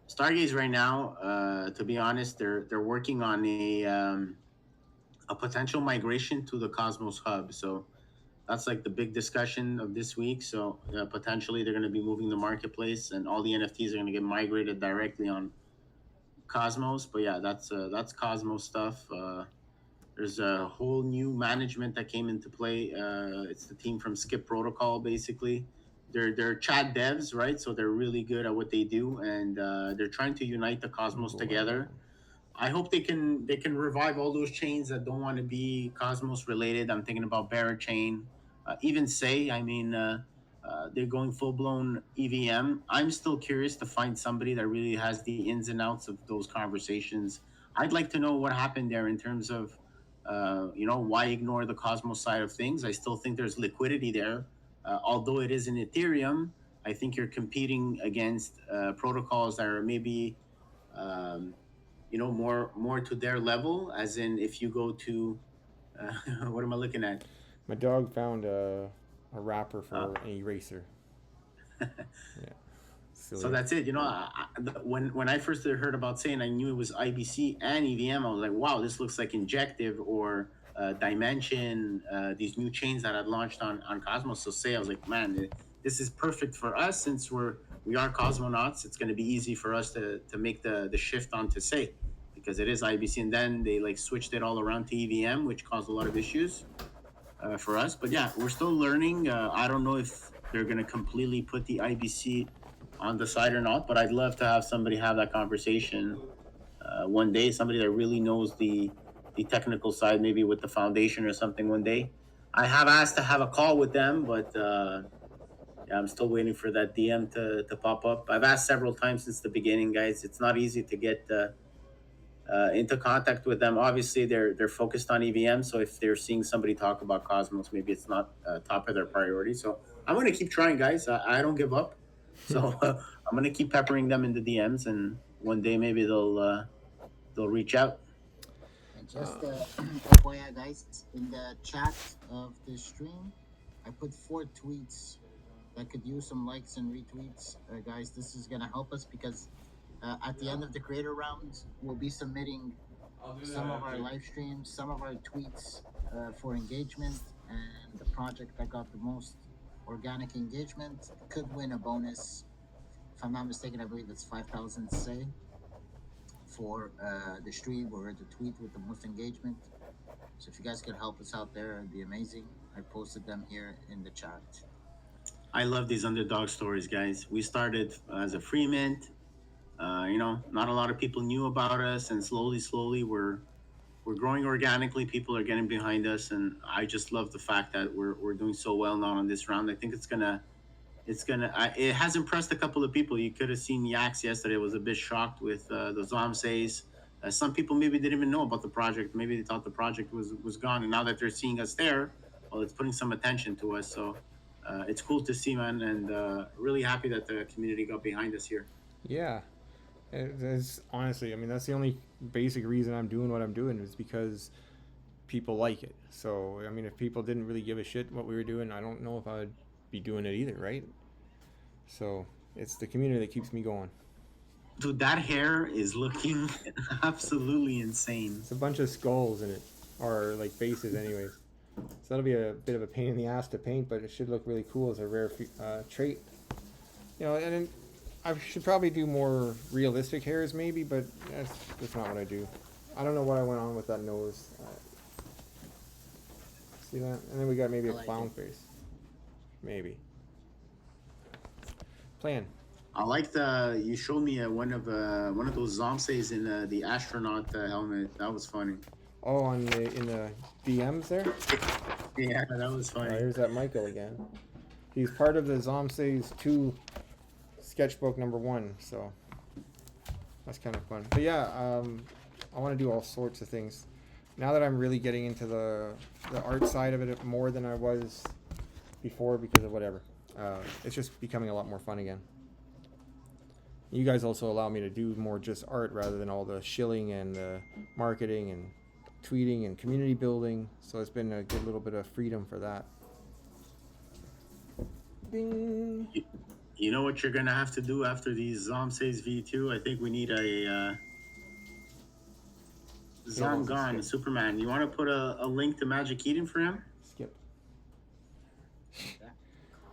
Stargaze right now, to be honest, they're working on a potential migration to the Cosmos Hub. So that's like the big discussion of this week. So potentially they're going to be moving the marketplace, and all the NFTs are going to get migrated directly on Cosmos. But yeah, that's Cosmos stuff. There's a whole new management that came into play. It's the team from Skip Protocol, basically. They're chat devs, right? So they're really good at what they do, and they're trying to unite the Cosmos together. I hope they can revive all those chains that don't want to be Cosmos related. I'm thinking about Barrett Chain, even Say. I mean, they're going full blown EVM. I'm still curious to find somebody that really has the ins and outs of those conversations. I'd like to know what happened there in terms of, why ignore the Cosmos side of things. I still think there's liquidity there, although it is in Ethereum. I think you're competing against protocols that are maybe um, more to their level, as in if you go to what am I looking at? My dog found a wrapper for uh, an eraser. Yeah. Silly. so that's it. When I first heard about saying, I knew it was IBC and EVM. I was like, wow, this looks like Injective or Dimension, these new chains that had launched on Cosmos. So Say, I was like, man, this is perfect for us, since we are cosmonauts. It's going to be easy for us to make the shift onto Say, because it is IBC, and then they like switched it all around to EVM, which caused a lot of issues for us. But yeah, we're still learning. I don't know if they're going to completely put the IBC on the side or not, but I'd love to have somebody have that conversation one day. Somebody that really knows the technical side, maybe with the foundation or something one day. I have asked to have a call with them, but yeah, I'm still waiting for that DM to pop up. I've asked several times since the beginning, guys. It's not easy to get into contact with them. Obviously, they're focused on EVM, so if they're seeing somebody talk about Cosmos, maybe it's not top of their priority. So I'm gonna keep trying, guys. I don't give up. So I'm gonna keep peppering them in the DMs, and one day maybe they'll reach out. And just FYI, guys, in the chat of the stream, I put 4 tweets that could use some likes and retweets. Guys, this is going to help us because at the end of the creator round, we'll be submitting some of our live streams, some of our tweets for engagement, and the project that got the most organic engagement could win a bonus. If I'm not mistaken, I believe it's 5,000 Say for the stream or the tweet with the most engagement. So if you guys could help us out there, it'd be amazing. I posted them here in the chat. I love these underdog stories, guys. We started as a free mint. Not a lot of people knew about us, and slowly we're growing organically. People are getting behind us, and I just love the fact that we're doing so well now on this round. I think it has impressed a couple of people. You could have seen Yax yesterday was a bit shocked with the ZombSEIs. Some people maybe didn't even know about the project. Maybe they thought the project was gone, and now that they're seeing us there, well, it's putting some attention to us. So it's cool to see, man, and really happy that the community got behind us here. Yeah. It's honestly, I mean, that's the only basic reason I'm doing what I'm doing, is because people like it. So, I mean, if people didn't really give a shit what we were doing, I don't know if I'd be doing it either, right? So, it's the community that keeps me going. Dude, that hair is looking absolutely insane. It's a bunch of skulls in it, or like faces, anyways. So that'll be a bit of a pain in the ass to paint, but it should look really cool as a rare trait. You know, and then I should probably do more realistic hairs, maybe, but that's not what I do. I don't know what I went on with that nose. See that? And then we got maybe a I like clown it. face. Maybe. Plan. I like you showed me one of those ZombSEIs in the astronaut helmet. That was funny. Oh, in the DMs there? Yeah, that was Oh, funny. here's that Michael again. He's part of the ZombSEIs 2 sketchbook #1, so that's kind of fun. But yeah, I want to do all sorts of things. Now that I'm really getting into the art side of it more than I was before because of whatever. It's just becoming a lot more fun again. You guys also allow me to do more just art rather than all the shilling and the marketing and tweeting and community building. So it's been a good little bit of freedom for that. Ding. You know what you're gonna have to do after these ZombSEIs V2? I think we need a Gone Superman. You want to put a link to Magic Eden for him? Skip.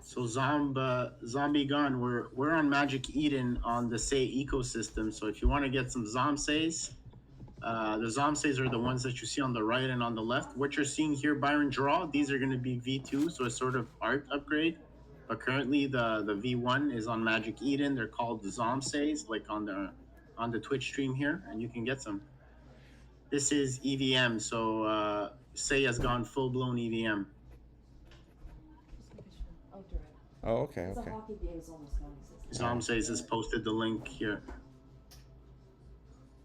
So Zombie Gone, we're on Magic Eden on the Say ecosystem. So if you want to get some ZombSEIs, the ZombSEIs are the ones that you see on the right and on the left. What you're seeing here, Byron Draw, these are going to be V2, so it's sort of art upgrade. But currently the V1 is on Magic Eden. They're called the ZombSEIs, like on the Twitch stream here, and you can get some. This is EVM, so Say has gone full-blown EVM. Oh, okay, It's okay. a hockey game, it's almost 96. ZombSEIs has posted the link here.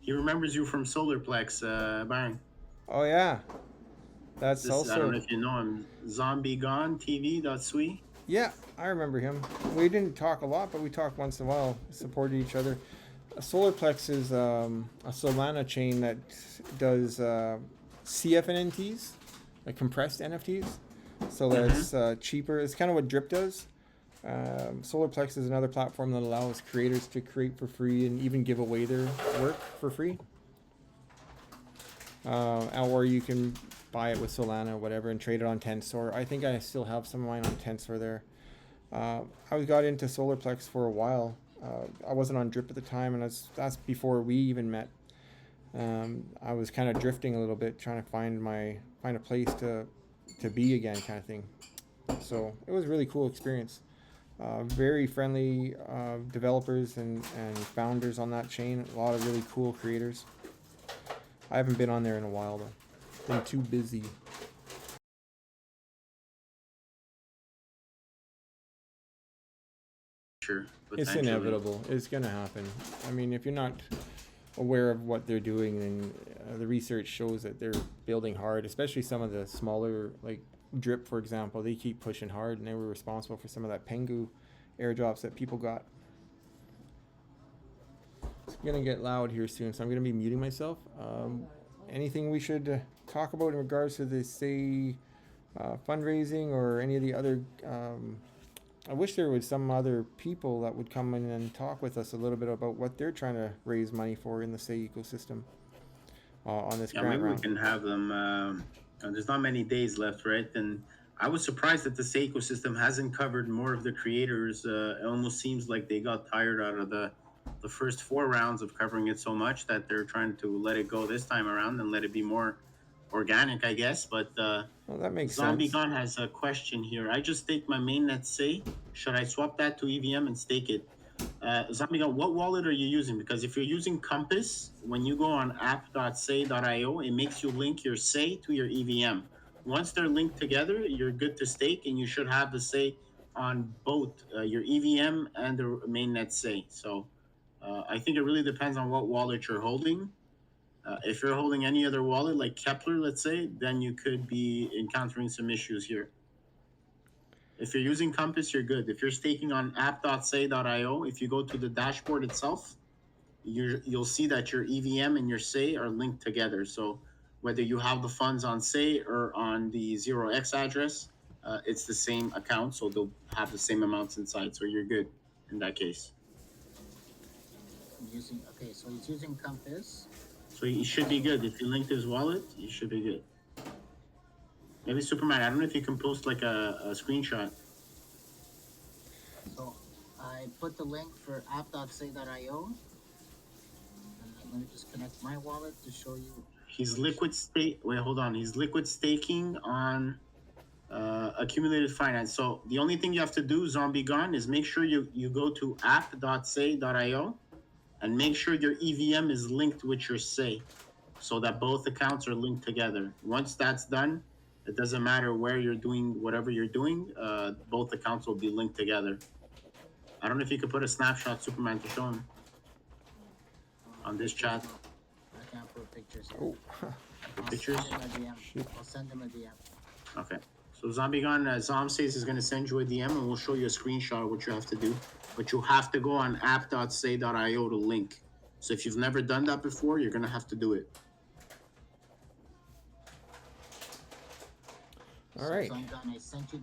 He remembers you from Solarplex, Byron. Oh yeah, that's I don't know also. if you know him. Zombie Gone TV.sui. Yeah, I remember him. We didn't talk a lot, but we talked once in a while. Supported each other. Solarplex is a Solana chain that does CFNNTs, like compressed NFTs. So that's cheaper. It's kind of what Drip does. Solarplex is another platform that allows creators to create for free and even give away their work for free. Or you can buy it with Solana or whatever and trade it on Tensor. I think I still have some of mine on Tensor there. I got into Solarplex for a while. I wasn't on Drip at the time, and that's before we even met. I was kind of drifting a little bit, trying to find a place to be again, kind of thing. So it was a really cool experience. Very friendly developers and founders on that chain. A lot of really cool creators. I haven't been on there in a while though. Been too busy. Sure. It's inevitable. It's gonna happen. I mean, if you're not aware of what they're doing, then the research shows that they're building hard. Especially some of the smaller, like Drip, for example. They keep pushing hard, and they were responsible for some of that Pengu airdrops that people got. It's gonna get loud here soon, so I'm gonna be muting myself. Anything we should talk about in regards to the Say fundraising or any of the other? I wish there was some other people that would come in and talk with us a little bit about what they're trying to raise money for in the Say ecosystem on this grant maybe round. we can have them. There's not many days left, right? And I was surprised that the Say ecosystem hasn't covered more of the creators. It almost seems like they got tired out of the first 4 rounds of covering it so much that they're trying to let it go this time around and let it be more organic, I guess. But Well, that makes Zombie sense. Gun has a question here. I just staked my mainnet Say. Should I swap that to EVM and stake it? Zombie Gun, what wallet are you using? Because if you're using Compass, when you go on app.say.io, it makes you link your Say to your EVM. Once they're linked together, you're good to stake, and you should have the Say on both your EVM and the mainnet Say. So I think it really depends on what wallet you're holding. If you're holding any other wallet, like Kepler, let's say, then you could be encountering some issues here. If you're using Compass, you're good. If you're staking on app.say.io, if you go to the dashboard itself, you'll see that your EVM and your Say are linked together. So whether you have the funds on Say or on the 0x address, it's the same account, so they'll have the same amounts inside. So you're good in that case. I'm using. Okay, so he's using Compass. So you should be good. If you linked his wallet, you should be good. Maybe Superman, I don't know if you can post like a screenshot. So I put the link for app.say.io. Let me just connect my wallet to show you. He's liquid stake. Wait, hold on. He's liquid staking on accumulated finance. So the only thing you have to do, Zombie Gone, is make sure you go to app.say.io and make sure your EVM is linked with your Say, so that both accounts are linked together. Once that's done, it doesn't matter where you're doing whatever you're doing. Both accounts will be linked together. I don't know if you could put a snapshot, Superman, to show him on this chat. I can't put pictures. Oh, Pictures? I'll send him a DM. Okay. So Zombie Gun, ZombSEIs is going to send you a DM and we'll show you a screenshot of what you have to do. But you have to go on app.say.io to link. So if you've never done that before, you're going to have to do it. all right. So I'm done. I sent you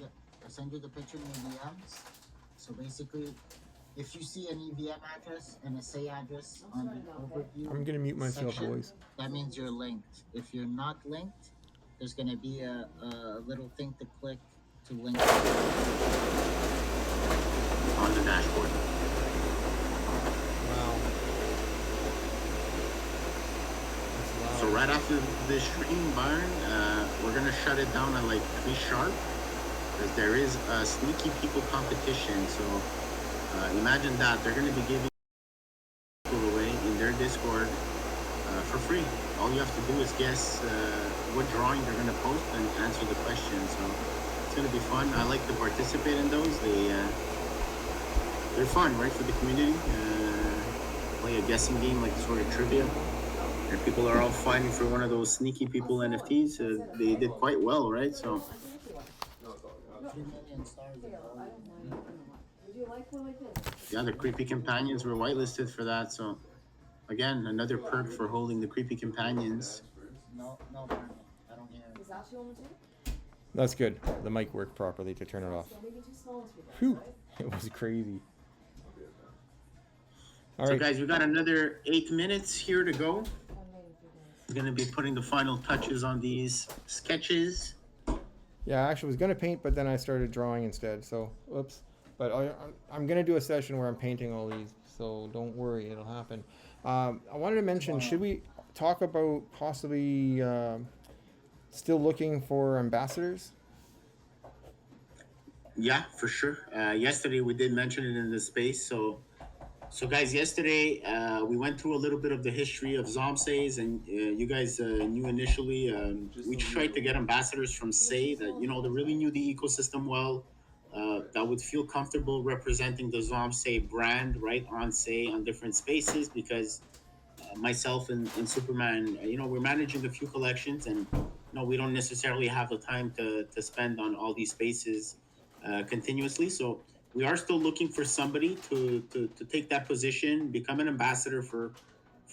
the picture in the DMs. So basically, if you see an EVM address and a Say address on the overview, I'm gonna mute myself, section, boys. that means you're linked. If you're not linked, there's gonna be a little thing to click to link. On the dashboard. Wow. That's loud. So right after this stream, Byron, we're going to shut it down at like 3 sharp. Because there is a sneaky people competition. So imagine that. They're going to be giving people away in their Discord for free. All you have to do is guess what drawing they're going to post and answer the question. So it's going to be fun. I like to participate in those. They're fun, right, for the community. Play a guessing game, like sort of trivia. And people are all fighting for one of those sneaky people NFTs. They did quite well, right? So 3 million stars. yeah, the creepy companions were whitelisted for that. So again, another perk for holding the creepy companions. No, Brandon, I don't hear it. That's good. The mic worked properly to turn it off. Whew. It was crazy. All So right. guys, we got another 8 minutes here to go. We're gonna be putting the final touches on these sketches. Yeah, I actually was gonna paint, but then I started drawing instead. So, oops. But I'm gonna do a session where I'm painting all these. So don't worry, it'll happen. I wanted to mention, should we talk about possibly still looking for ambassadors? Yeah, for sure. Yesterday we did mention it in the space. So guys, yesterday we went through a little bit of the history of ZombSEIs, and you guys knew initially we tried to get ambassadors from Say that that really knew the ecosystem well, that would feel comfortable representing the ZombSEI brand right on Say on different spaces, because myself and Superman, we're managing a few collections, and we don't necessarily have the time to spend on all these spaces continuously. So we are still looking for somebody to take that position, become an ambassador for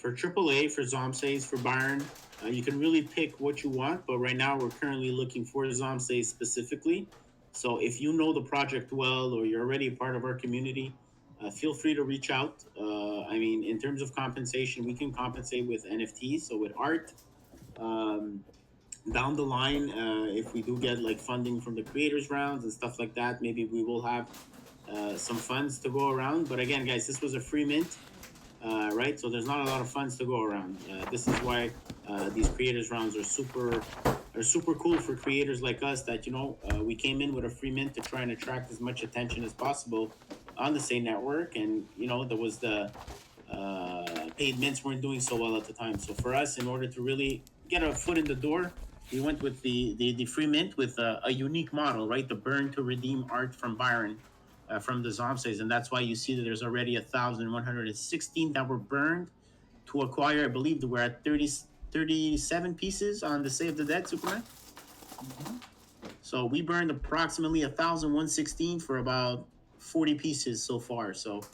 AAA, for ZombSEIs, for Byron. You can really pick what you want, but right now we're currently looking for ZombSEIs specifically. So if you know the project well, or you're already a part of our community, feel free to reach out. I mean, in terms of compensation, we can compensate with NFTs, so with art. Down the line, if we do get like funding from the creators rounds and stuff like that, maybe we will have some funds to go around. But again, guys, this was a free mint, right? So there's not a lot of funds to go around. This is why these creators rounds are super cool for creators like us, that we came in with a free mint to try and attract as much attention as possible on the Say network. And there was the paid mints weren't doing so well at the time. So for us, in order to really get a foot in the door, we went with the free mint with a unique model, right? The burn to redeem art from Byron. From the ZombSEIs, and that's why you see that there's already 1,116 that were burned to acquire. I believe that we're at 37 pieces on the Say of the Dead, Superman. Mm-hmm. So we burned approximately 1,116 for about 40 pieces so far. So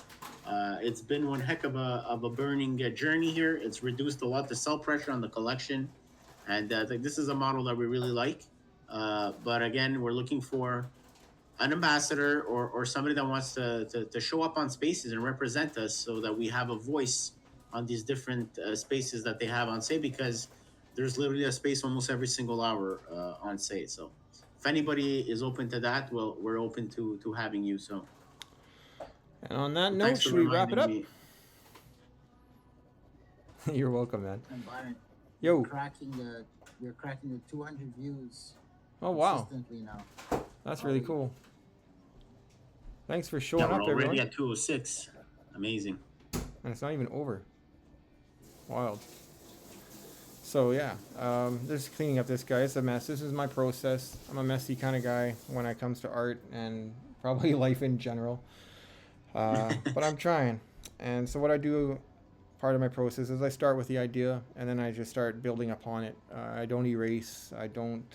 it's been one heck of a burning journey here. It's reduced a lot the sell pressure on the collection, and this is a model that we really like. But again, we're looking for an ambassador or somebody that wants to show up on spaces and represent us, so that we have a voice on these different spaces that they have on Say, because there's literally a space almost every single hour on Say. So if anybody is open to that, well, we're open to having you. So And on that thanks note, for should we wrap it reminding up? me. You're welcome, man. And Byron, Yo. you're cracking the 200 views Oh, wow. consistently now. That's really cool. Thanks for showing Yeah, we're up, already everyone. at 206. Amazing. And it's not even over. Wild. So yeah, just cleaning up this guy. It's a mess. This is my process. I'm a messy kind of guy when it comes to art and probably life in general. But I'm trying. And so what I do, part of my process, is I start with the idea and then I just start building upon it. I don't erase. I don't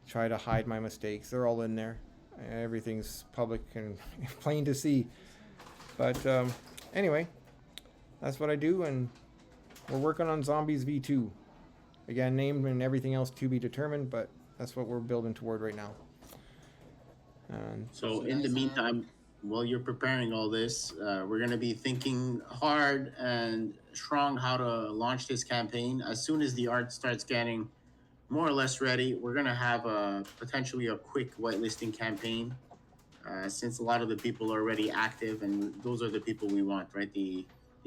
try to hide my mistakes. They're all in there. Everything's public and plain to see. But anyway, that's what I do, and we're working on Zombies V2. Again, named and everything else to be determined, but that's what we're building toward right now. And So in the meantime, while you're preparing all this, we're going to be thinking hard and strong how to launch this campaign. As soon as the art starts getting more or less ready, we're going to have potentially a quick whitelisting campaign, since a lot of the people are already active, and those are the people we want, right? The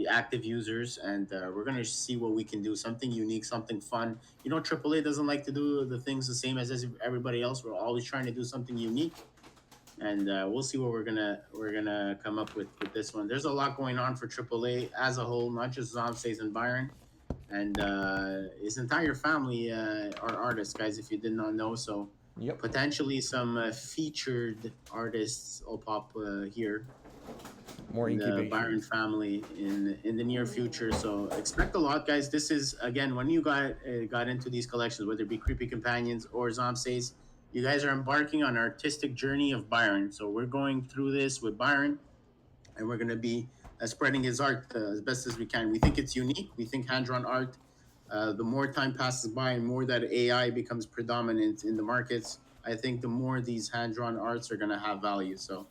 active users, and we're going to see what we can do, something unique, something fun. You know, AAA doesn't like to do the things the same as everybody else. We're always trying to do something unique, and we'll see what we're gonna come up with this one. There's a lot going on for AAA as a whole, not just ZombSEIs and Byron, and his entire family are artists, guys, if you did not know. So yep. potentially some featured artists will pop here. More in the incubation. Byron family in the near future. So expect a lot, guys. This is, again, when you got into these collections, whether it be Creepy Companions or ZombSEIs, you guys are embarking on an artistic journey of Byron. So we're going through this with Byron, and we're going to be spreading his art as best as we can. We think it's unique. We think hand-drawn art, the more time passes by and more that AI becomes predominant in the markets, I think the more these hand-drawn arts are going to have value. So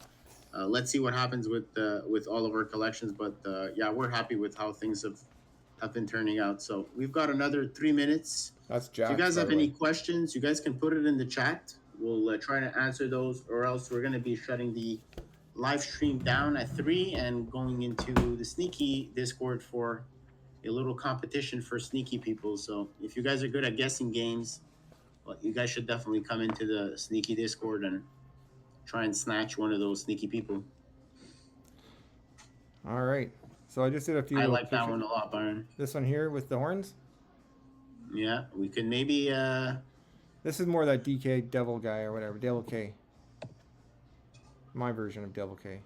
let's see what happens with all of our collections. But yeah, we're happy with how things have been turning out. So we've got another 3 minutes. That's Jack. If you guys have any questions, you guys can put it in the chat. We'll try to answer those, or else we're going to be shutting the live stream down at 3 and going into the Sneaky Discord for a little competition for sneaky people. So if you guys are good at guessing games, well, you guys should definitely come into the Sneaky Discord and try and snatch one of those sneaky people. All right. So I just did a few. I like that one a lot, Byron. This one here with the horns. Yeah, we could maybe. This is more that DK Devil guy or whatever, Devil K. My version of Devil K.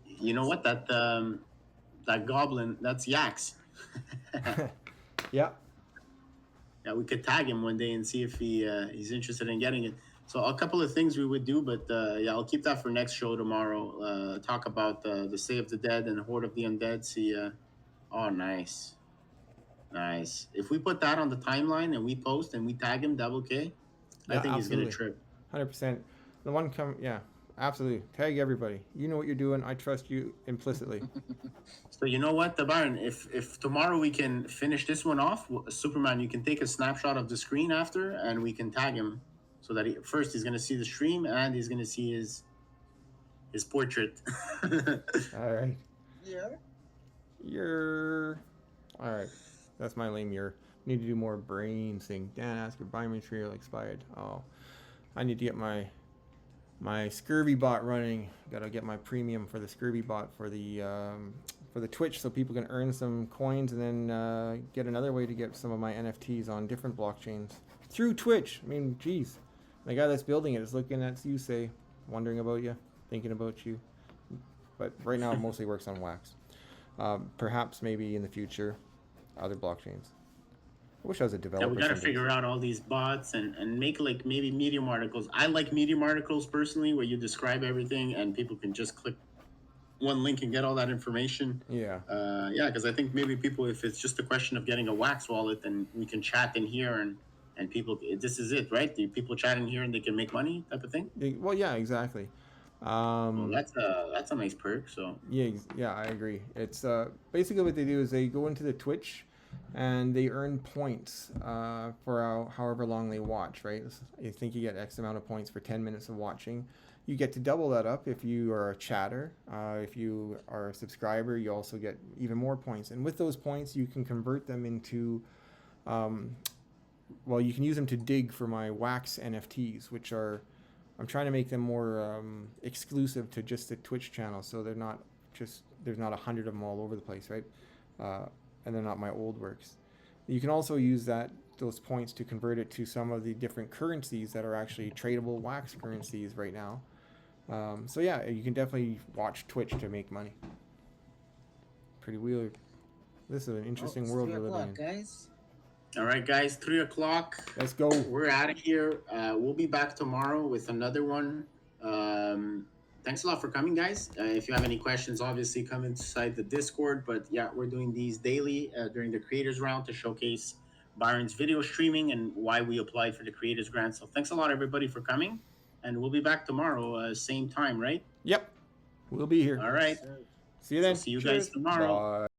You know what? That goblin, that's Yax. Yeah. Yeah, we could tag him one day and see if he's interested in getting it. So a couple of things we would do, but yeah, I'll keep that for next show tomorrow. Talk about the Say of the Dead and Horde of the Undead. See, oh, nice. Nice. If we put that on the timeline and we post and we tag him, Double K, Yeah, I think absolutely. he's going to trip. 100%. The one yeah, absolutely. Tag everybody. You know what you're doing. I trust you implicitly. So you know what, Byron, if tomorrow we can finish this one off, Superman, you can take a snapshot of the screen after and we can tag him so that first he's going to see the stream and he's going to see his portrait. All right. Yeah. You're all right. That's my lame year. Need to do more brain thing. Dan, ask your biomaterial expired. Oh, I need to get my scurvy bot running. Gotta get my premium for the scurvy bot for the Twitch, so people can earn some coins and then get another way to get some of my NFTs on different blockchains through Twitch. I mean, geez, the guy that's building it is looking at you, say, wondering about you, thinking about you. But right now, it mostly works on Wax. Perhaps maybe in the future, other blockchains. I wish I was a developer. Yeah, we got to someday. figure out all these bots and make like maybe Medium articles. I like Medium articles personally, where you describe everything and people can just click one link and get all that information. Yeah. Yeah, because I think maybe people, if it's just a question of getting a Wax wallet, then we can chat in here and people, this is it, right? The people chat in here and they can make money type of thing. Well, yeah, exactly. Well, that's a nice perk. So Yeah, yeah, I agree. It's basically what they do is they go into the Twitch, and they earn points for however long they watch. Right? I think you get X amount of points for 10 minutes of watching. You get to double that up if you are a chatter. If you are a subscriber, you also get even more points. And with those points, you can convert them into, well, you can use them to dig for my wax NFTs, which are, I'm trying to make them more exclusive to just the Twitch channel, so they're not just, there's not 100 of them all over the place, right? And they're not my old works. You can also use those points to convert it to some of the different currencies that are actually tradable wax currencies right now. So yeah, you can definitely watch Twitch to make money. Pretty weird. This is an interesting world we're living in. Guys. all right, guys, 3 o'clock. Let's go. We're out of here. We'll be back tomorrow with another one. Thanks a lot for coming, guys. If you have any questions, obviously come inside the Discord. But yeah, we're doing these daily during the Creators Round to showcase Byron's video streaming and why we applied for the Creators Grant. So thanks a lot, everybody, for coming. And we'll be back tomorrow, same time, right? Yep. We'll be here. All right. See you then. See you Cheers. guys tomorrow. Bye.